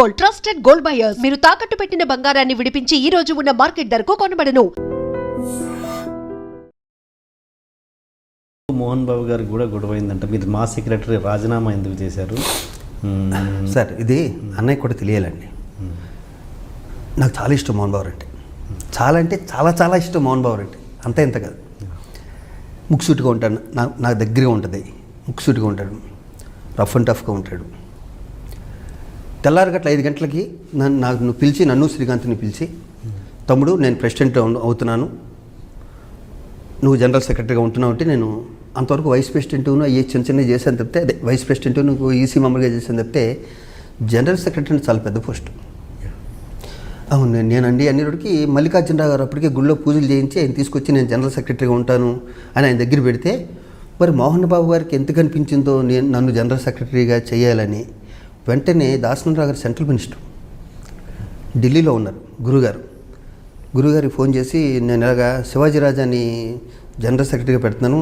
Gold, trusted gold buyers. మీరు తాకట్టు పెట్టిన బంగారాన్ని విడిపించి ఈ రోజు ఉన్న మార్కెట్ ధరకు కొనబడను. మోహన్ బాబు గారికి కూడా గొడవైందంట. మీరు మా సెక్రటరీ రాజీనామా ఎందుకు చేశారు సార్? ఇది అన్నయ్య కూడా తెలియాలండి. నాకు చాలా ఇష్టం మోహన్ బాబు అంటే. చాలా అంటే చాలా చాలా ఇష్టం మోహన్ బాబు అంటే. అంతే ఇంత కాదు. ముక్సూటిగా ఉంటాడు, నాకు దగ్గరగా ఉంటుంది. ముక్సూటిగా ఉంటాడు, రఫ్ అండ్ టఫ్గా ఉంటాడు. తెల్లారి గట్ల 5 గంటలకి నువ్వు పిలిచి, నన్ను శ్రీకాంత్ని పిలిచి, తమ్ముడు నేను ప్రెసిడెంట్ అవుతున్నాను, నువ్వు జనరల్ సెక్రటరీగా ఉంటున్నావు అంటే, నేను అంతవరకు వైస్ ప్రెసిడెంట్ను అయ్యే చిన్న చిన్న చేశాను తప్పితే, అదే వైస్ ప్రెసిడెంట్ నువ్వు ఈసీ మెంబర్గా చేశాను తప్పితే, జనరల్ సెక్రటరీ అంటే చాలా పెద్ద పోస్ట్. అవును, నేనండి అన్నిటికి మల్లికార్జునరావు గారు అప్పటికే గుళ్ళో పూజలు చేయించి ఆయన తీసుకొచ్చి నేను జనరల్ సెక్రటరీగా ఉంటాను అని ఆయన దగ్గర పెడితే, మరి మోహన్ బాబు గారికి ఎంత కనిపించిందో నన్ను జనరల్ సెక్రటరీగా చేయాలని, వెంటనే దాసనారావు గారు సెంట్రల్ మినిస్టర్ ఢిల్లీలో ఉన్నారు, గురుగారికి ఫోన్ చేసి, నేను ఇలాగా శివాజీ రాజాని జనరల్ సెక్రటరీగా పెడుతున్నాను,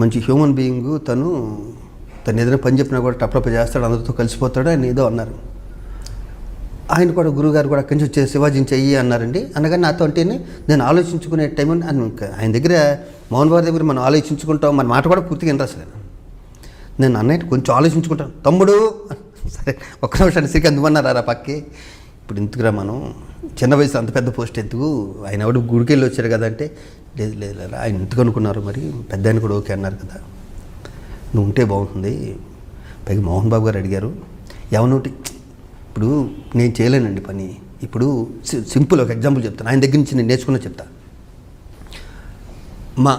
మంచి హ్యూమన్ బీయింగ్, తను ఏదైనా పని చెప్పినా కూడా టప్రప్ప చేస్తాడు, అందరితో కలిసిపోతాడు అని ఏదో అన్నారు. ఆయన కూడా గురుగారు కూడా అక్కడి నుంచి వచ్చే శివాజీని చెయ్యి అన్నారండి. అనగానే నాతో అంటేనే నేను ఆలోచించుకునే టైం అని ఆయన దగ్గర, మోహన్ బాబు దగ్గర మనం ఆలోచించుకుంటాం, మన మాట కూడా పూర్తిగా ఇంట్రెస్ట్ లేదు. నేను అన్నయ్య కొంచెం ఆలోచించుకుంటాను, తమ్ముడు సరే ఒక్క నిమిషాన్ని శ్రీకాంత్ నువ్వన్నారా పక్కి, ఇప్పుడు ఎందుకురా మనం చిన్న వయసు అంత పెద్ద పోస్ట్ ఎందుకు, ఆయన ఎవడు గుడికి వెళ్ళి వచ్చారు కదా అంటే, లేదు ఆయన ఎందుకు అనుకున్నారు, మరి పెద్ద ఆయన కూడా ఓకే అన్నారు కదా, నువ్వు ఉంటే బాగుంటుంది. పైగా మోహన్ బాబు గారు అడిగారు, ఎవనోటి ఇప్పుడు నేను చేయలేనండి పని. ఇప్పుడు సింపుల్ ఒక ఎగ్జాంపుల్ చెప్తాను, ఆయన దగ్గర నుంచి నేను నేర్చుకున్న చెప్తా. మా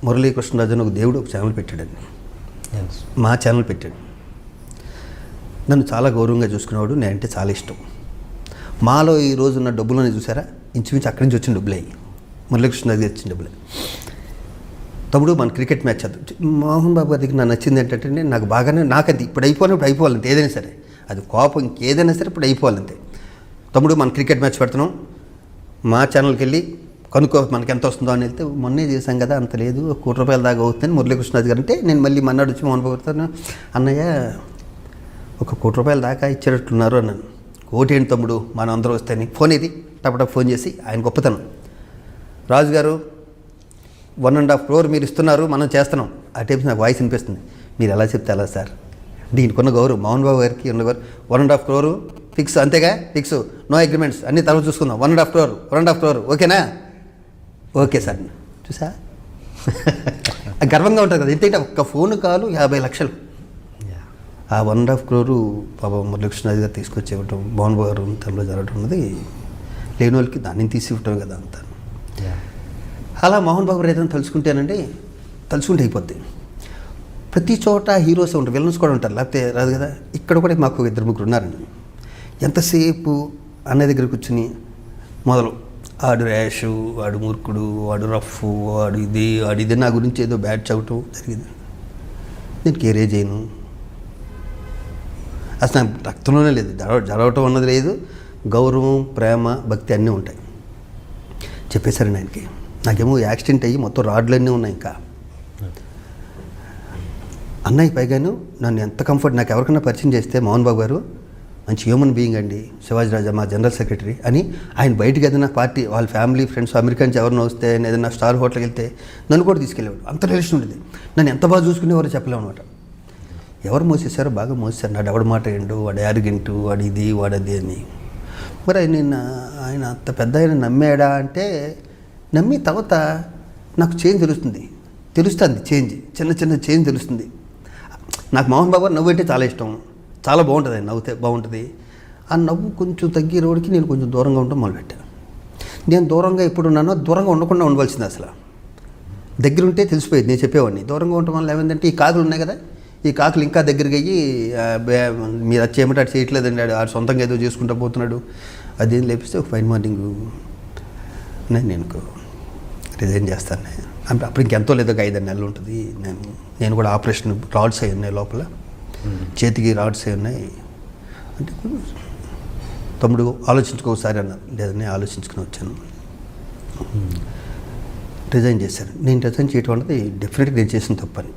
మురళీకృష్ణరాజు అని ఒక దేవుడు ఒక ఛానల్ పెట్టాడండి, మా ఛానల్ పెట్టాడు. నన్ను చాలా గౌరవంగా చూసుకునేవాడు, నేనంటే చాలా ఇష్టం. మాలో ఈ రోజు ఉన్న డబ్బులని చూసారా, ఇంచుమించు అక్కడి నుంచి వచ్చిన డబ్బులే, మురళీకృష్ణరాజు వచ్చిన డబ్బులే. తమ్ముడు మన క్రికెట్ మ్యాచ్ చదువు, మోహన్ బాబు గారికి నాకు నచ్చింది ఏంటంటే, నాకు బాగానే నాకది ఇప్పుడు అయిపోవాలంటే ఏదైనా సరే, అది కోపం ఇంకేదైనా సరే ఇప్పుడు అయిపోవాలంతే. తమ్ముడు మన క్రికెట్ మ్యాచ్ పెడుతున్నాం, మా ఛానల్కి వెళ్ళి కనుక్కో మనకి ఎంత వస్తుందో అని వెళ్తే, మొన్నే చేశాం కదా అంత లేదు, ₹1,00,00,000 దాకా అవుతుందని మురళీకృష్ణరాజు గారు అంటే, నేను మళ్ళీ మన్నాడు వచ్చి మోహన్ బాబు గారితో, అన్నయ్య ₹1,00,00,000 దాకా ఇచ్చేటట్లున్నారు అన్నాను. ఓటి ఏంటి తమ్ముడు మనం అందరూ వస్తాయని ఫోన్ ఇది టపటప్ ఫోన్ చేసి, ఆయన గొప్పతనం, రాజుగారు 1.5 crore మీరు ఇస్తున్నారు, మనం చేస్తున్నాం. ఆ టైప్స్ నాకు వాయిస్ వినిపిస్తుంది, మీరు ఎలా చెప్తే అలా సార్, దీనికి ఉన్న గౌరవం మోహన్ బాబు గారికి ఉన్న గౌరవం. 1.5 crore ఫిక్స్, అంతేగా ఫిక్స్, నో అగ్రిమెంట్స్, అన్ని తర్వాత చూసుకుందాం. 1.5 crore ఓకేనా, ఓకే సార్. చూసా గర్వంగా ఉంటుంది కదా. ఏంటంటే ఒక్క ఫోన్ కాలు 50 లక్షలు, ఆ 1.5 crore పాప మురళీకృష్ణరాజు గారు తీసుకొచ్చి ఇవ్వటం, మోహన్ బాబు గారు తనలో జరగటం ఉన్నది లేని వాళ్ళకి దాన్ని తీసి ఇవ్వటం కదా అంతా. అలా మోహన్ బాబు గారు ఏదైనా తలుచుకుంటే అయిపోద్ది. ప్రతి చోట హీరోస్ ఉంటారు, విలన్స్ కూడా ఉంటారు, లేకపోతే రాదు కదా. ఇక్కడ కూడా మాకు 2-3 ఉన్నారండి. ఎంతసేపు అన్నయ్య దగ్గర కూర్చుని మొదలు, ఆడు ర్యాషు, వాడు మూర్ఖుడు, వాడు రఫ్, వాడు ఇది నా గురించి ఏదో బ్యాడ్ చదవటం జరిగింది. నేను కేరే చేయను, అసలు నాకు రక్తంలోనే లేదు, జరగటం అన్నది లేదు. గౌరవం, ప్రేమ, భక్తి అన్నీ ఉంటాయి. చెప్పేశారండి ఆయనకి. నాకేమో యాక్సిడెంట్ అయ్యి మొత్తం రాడ్లన్నీ ఉన్నాయి. ఇంకా అన్నయ్య పైగాను నన్ను ఎంత కంఫర్ట్, నాకు ఎవరికైనా పరిచయం చేస్తే, మోహన్ బాబు గారు మంచి హ్యూమన్ బీయింగ్ అండి, శివాజీ రాజా మా జనరల్ సెక్రటరీ అని, ఆయన బయటకు ఏదైనా పార్టీ వాళ్ళ ఫ్యామిలీ ఫ్రెండ్స్ అమెరికా నుంచి ఎవరినో వస్తే, ఏదైనా స్టార్ హోటల్కి వెళ్తే నన్ను కూడా తీసుకెళ్ళేవాడు. అంత రిలేషన్ ఉండేది. నన్ను ఎంత బాగా చూసుకునేవారో చెప్పలేము అనమాట. ఎవరు మోసేశారో బాగా మోసేశారు. నాడు ఎవడ మాట ఏండు, వాడు యారిగెంటు, వాడు ఇది వాడది అని. మరి ఆయన అంత పెద్ద ఆయన నమ్మాడా అంటే, నమ్మి తర్వాత నాకు చేంజ్ తెలుస్తుంది చేంజ్, చిన్న చేంజ్ తెలుస్తుంది. నాకు మోహన్ బాబు గారు నవ్వు అంటే చాలా ఇష్టం, చాలా బాగుంటుంది. ఆయన నవ్వుతే బాగుంటుంది. ఆ నవ్వు కొంచెం తగ్గే రోడ్కి నేను కొంచెం దూరంగా ఉండటం మొదలుపెట్టాను. నేను దూరంగా ఎప్పుడు ఉన్నానో దూరంగా ఉండకుండా ఉండవలసింది. అసలు దగ్గర ఉంటే తెలిసిపోయేది, నేను చెప్పేవాడిని. దూరంగా ఉండటం వల్ల ఏమైందంటే, ఈ కాకులు ఉన్నాయి కదా, ఈ కాకులు ఇంకా దగ్గరికి అయ్యి, మీరు అది చేయమంటే అటు చేయట్లేదండి, ఆడు సొంతంగా ఏదో చేసుకుంటూ పోతున్నాడు, అదేం లేపిస్తే ఒక ఫైన్ మార్నింగ్ నేను రిజైన్ చేస్తాను. అప్పుడు ఇంకెంతో లేదో 5 నెలలు ఉంటుంది. నేను కూడా ఆపరేషన్ రాడ్స్ అయి ఉన్నాయి, లోపల చేతికి రాడ్స్ అయి ఉన్నాయి అంటే, తమ్ముడు ఆలోచించుకోసారి అన్నారు. లేదని ఆలోచించుకుని వచ్చాను, రిజైన్ చేశాను. నేను రిజైన్ చేయటం అన్నది డెఫినెట్గా నేను చేసిన తప్పని.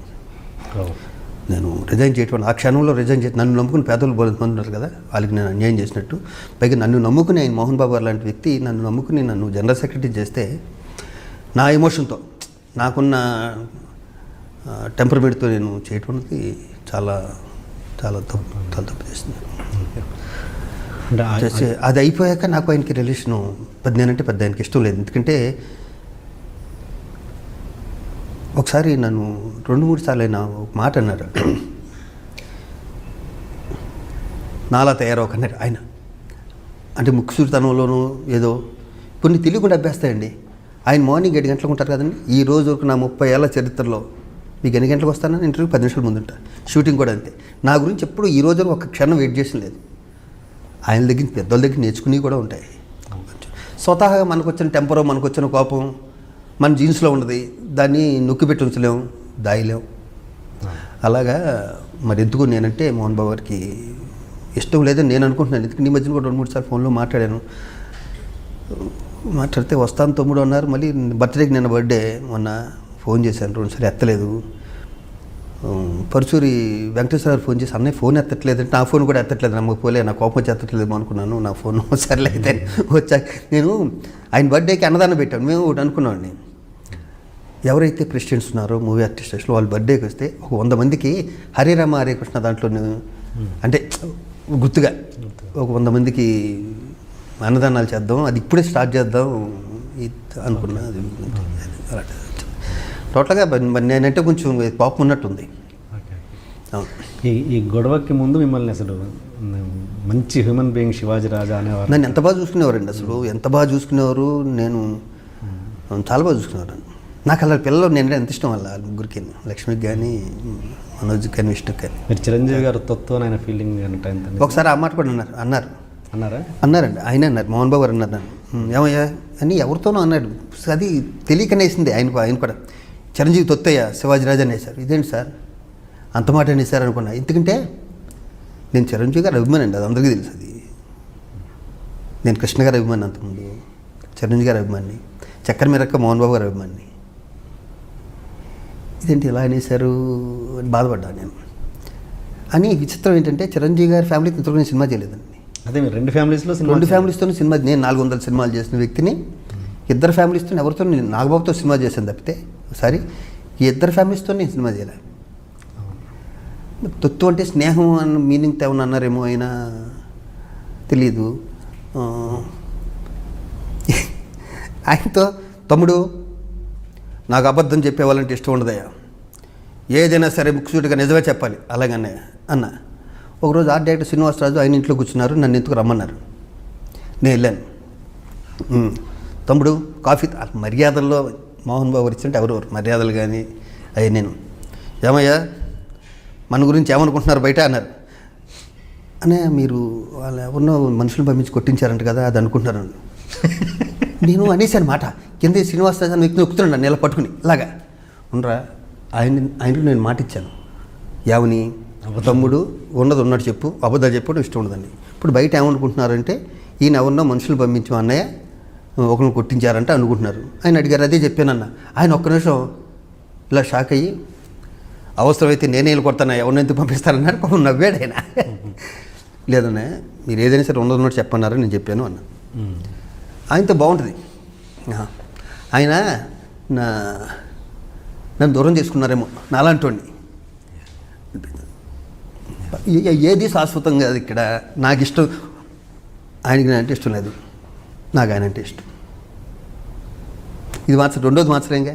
నేను రిజైన్ చేయటం ఆ క్షణంలో రిజైన్ చేసి నన్ను నమ్ముకుని పేదలు పొందుతున్నారు కదా, వాళ్ళకి నేను అన్యాయం చేసినట్టు. పైగా నన్ను నమ్ముకుని ఆయన మోహన్ బాబు గారు లాంటి వ్యక్తి నన్ను నమ్ముకుని నన్ను జనరల్ సెక్రటరీ చేస్తే నా ఎమోషన్తో నాకున్న టెంపర్మెంట్తో నేను చేయటం అనేది చాలా చాలా తప్పు చేస్తుంది. అంటే అది అయిపోయాక నాకు ఆయనకి రిలేషను నేనంటే పెద్ద ఆయనకి ఇష్టం లేదు. ఎందుకంటే ఒకసారి నన్ను 2-3 సార్లు ఆయన ఒక మాట అన్నారు, నాలా తయారవకన్నారు ఆయన. అంటే ముక్కుసూరితనంలోనూ ఏదో కొన్ని తెలియకుండా అభ్యాస్తాయండి. ఆయన మార్నింగ్ 7 గంటలకు ఉంటారు కదండి. ఈ రోజు వరకు నా 30 ఏళ్ళ చరిత్రలో మీకు ఎన్ని గంటలకు వస్తానని ఇంటర్వ్యూ 10 నిమిషాల ముందు ఉంటా. షూటింగ్ కూడా అంతే. నా గురించి ఎప్పుడు ఈ రోజు ఒక క్షణం వెయిట్ చేసిన లేదు. ఆయన దగ్గర పెద్దోళ్ళ దగ్గర నేర్చుకుని కూడా ఉంటాయి. స్వతహాగా మనకు వచ్చిన టెంపరో మనకు వచ్చిన కోపం మన జీన్స్లో ఉన్నది, దాన్ని నొక్కిపెట్టి ఉంచలేము, దాయలేము. అలాగా మరి ఎందుకు నేనంటే మోహన్ బాబు గారికి ఇష్టం లేదని నేను అనుకుంటున్నాను. ఎందుకంటే ఈ మధ్యన కూడా 2-3 సార్లు ఫోన్లో మాట్లాడాను. మాట్లాడితే వస్తాను తమ్ముడు అన్నారు. మళ్ళీ బర్త్డేకి నిన్న బర్త్డే మొన్న ఫోన్ చేశాను, 2 సార్లు ఎత్తలేదు. పరుచూరి వెంకటేశ్వర గారు ఫోన్ చేసి అన్నయ్య ఫోన్ ఎత్తట్లేదంటే నా ఫోన్ కూడా ఎత్తట్లేదు, నమ్మకు పోలే, నా కోపం వచ్చి ఎత్తట్లేదేమో అనుకున్నాను. నా ఫోన్ సర్లే అయితే వచ్చాక నేను ఆయన బర్త్డేకి అన్నదానం పెట్టాను. మేము ఒకటి అనుకున్నామండి, ఎవరైతే ప్రెసిడెంట్స్ ఉన్నారో మూవీ ఆర్టిస్టులు వాళ్ళ బర్త్డేకి వస్తే ఒక 100 మందికి హరే రామ హరే కృష్ణ దాంట్లో అంటే గుర్తుగా ఒక 100 మందికి అన్నదానాలు చేద్దాం, అది ఇప్పుడే స్టార్ట్ చేద్దాం అనుకున్నా. అది అలాంటి టోటల్గా నేనంటే కొంచెం పాపం ఉన్నట్టుంది. అవును. ఈ గొడవకి ముందు మిమ్మల్ని అసలు మంచి హ్యూమన్ బీయింగ్ శివాజీ రాజా అనేవారు. నన్ను ఎంత బాగా చూసుకునేవారండి, అసలు ఎంత బాగా చూసుకునేవారు. నేను చాలా బాగా చూసుకునేవారు. నాకు అలా పిల్లలు నేను ఎంత ఇష్టం వాళ్ళ ముగ్గురికి, లక్ష్మికి కానీ మనోజ్కి కానీ విష్ణుకి కానీ. మీరు చిరంజీవి గారు తొత్తు ఆయన ఫీలింగ్ అంటే ఒకసారి ఆ మాట కూడా అన్నారండి. ఆయన అన్నారు, మోహన్ బాబు గారు అన్నారు నన్ను, ఏమయ్యా అని ఎవరితోనో అన్నాడు. అది తెలియకనేసింది ఆయన కూడా. చిరంజీవి తొత్తయ్య శివాజీ రాజా అనేసారు. ఇదేంటి సార్ అంత మాట అనేసారు అనుకున్నా. ఎందుకంటే నేను చిరంజీవి గారు అభిమాని అండి, అది అందరికీ తెలుసు. అది నేను కృష్ణ గారి అభిమాని, అంతకుముందు చిరంజీవి గారి అభిమాని, చక్కెర మీరక్క మోహన్ బాబు గారి అభిమాని. ఇదేంటి ఇలా అనేసారు అని బాధపడ్డా నేను. అని విచిత్రం ఏంటంటే చిరంజీవి గారి ఫ్యామిలీకి ఇంతలో నేను సినిమా చేయలేదండి. అదే మీరు 2 ఫ్యామిలీస్తో సినిమా, నేను 400 సినిమాలు చేసిన వ్యక్తిని. 2 ఫ్యామిలీస్తో ఎవరితో నేను నాగబాబుతో సినిమా చేశాను తప్పితే ఒకసారి ఈ 2 ఫ్యామిలీస్తో నేను సినిమా చేయలే. తొత్తు అంటే స్నేహం అన్న మీనింగ్ ఏమన్నా అన్నారేమో, అయినా తెలీదు. ఆయనతో తమ్ముడు నాకు అబద్ధం చెప్పేవాళ్ళంటే ఇష్టం ఉండదయ్యా, ఏదైనా సరే ముక్కుసూటిగా నిజమే చెప్పాలి అలాగనే అన్న. ఒకరోజు ఆర్ట్ డైరెక్టర్ శ్రీనివాసరాజు ఆయన ఇంట్లో కూర్చున్నారు, నన్ను ఎందుకు రమ్మన్నారు. నేను వెళ్ళాను. తమ్ముడు కాఫీ, మర్యాదల్లో మోహన్ బాబు ఇచ్చింటే ఎవరెవరు మర్యాదలు కానీ అవి నేను, ఏమయ్యా మన గురించి ఏమనుకుంటున్నారు బయట అన్నారు. అనే మీరు వాళ్ళు ఎవరినో మనుషులను పంపించి కొట్టించారంట కదా, అది అనుకుంటున్నారు. నేను అనేసాను మాట, కింద శ్రీనివాసరాజు అని వ్యక్తిని నొక్కుతున్నాను నెల పట్టుకుని ఇలాగా ఉండరా. ఆయనకు నేను మాట ఇచ్చాను, యావని తమ్ముడు ఉన్నది ఉన్నట్టు చెప్పు, అబద్ధాలు చెప్పడం ఇష్టం ఉండదండి. ఇప్పుడు బయట ఏమనుకుంటున్నారంటే ఈయన ఎవరినో మనుషులు పంపించు అన్నయ్య ఒకరిని కొట్టించారంటే అనుకుంటున్నారు. ఆయన అడిగారు, అదే చెప్పానన్న. ఆయన ఒక్క నిమిషం ఇలా షాక్ అయ్యి, అవసరమైతే నేనే వెళ్ళి కొడతాను, ఎవరిని ఎందుకు పంపిస్తారన్నారు. పాపం నవ్వాడు ఆయన. లేదన్నా మీరు ఏదైనా సరే ఉన్నట్టు చెప్పన్నారని నేను చెప్పాను అన్న. ఆయనతో బాగుంటుంది. ఆయన నన్ను దూరం చేసుకున్నారేమో నాలాంటి. ఏది శాశ్వతం కాదు ఇక్కడ. నాకు ఇష్టం, ఆయనకి నేను అంటే ఇష్టం లేదు, నాకు ఆయన అంటే ఇష్టం. ఇది మార్చడం, రెండోది మార్చలేంగా.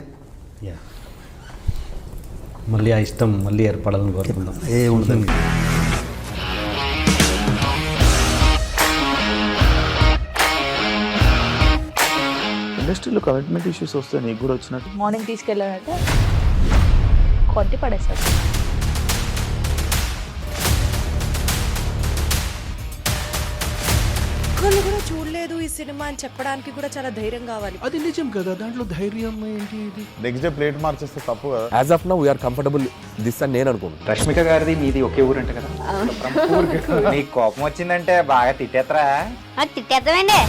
మళ్ళీ ఆ ఇష్టం మళ్ళీ ఏర్పడాలని కోరుకుందాం. ఏముంటుంది. ఇండస్ట్రీలో కమిట్మెంట్ ఇష్యూస్ వస్తే నీకు కూడా వచ్చినట్టు. మార్నింగ్ తీసుకెళ్ళాడంటే కొట్టి పడేస్తాడు. ఒక్కళ్ళు కూడా చూడలేదు ఈ సినిమా అని చెప్పడానికి కూడా చాలా ధైర్యం కావాలి. అది నిజం కదా, దాంట్లో ధైర్యం ఏంటి? ఇది నెక్స్ట్ డే ప్లేట్ మార్చేస్తే తప్పు కదా. As of now we are comfortable this అని నేను అనుకుంటున్నాను. రష్మిక గారిది మీది ఒకే ఊరంట కదా. నీకు కోపం వచ్చిందంటే బాగా తిట్టేత్తరా? తిట్టేద్దామండి.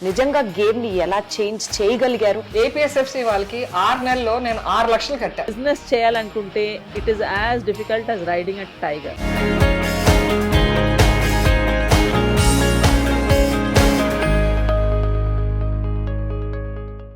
నిజంగా గేమ్ ని ఎలా చేంజ్ చేయగలిగారు? ఏపీఎస్ఎఫ్సి వాళ్ళకి 6 నెలల్లో నేను 6 లక్షలు కట్టా. బిజినెస్ చేయాలనుకుంటే it is as difficult as riding a tiger.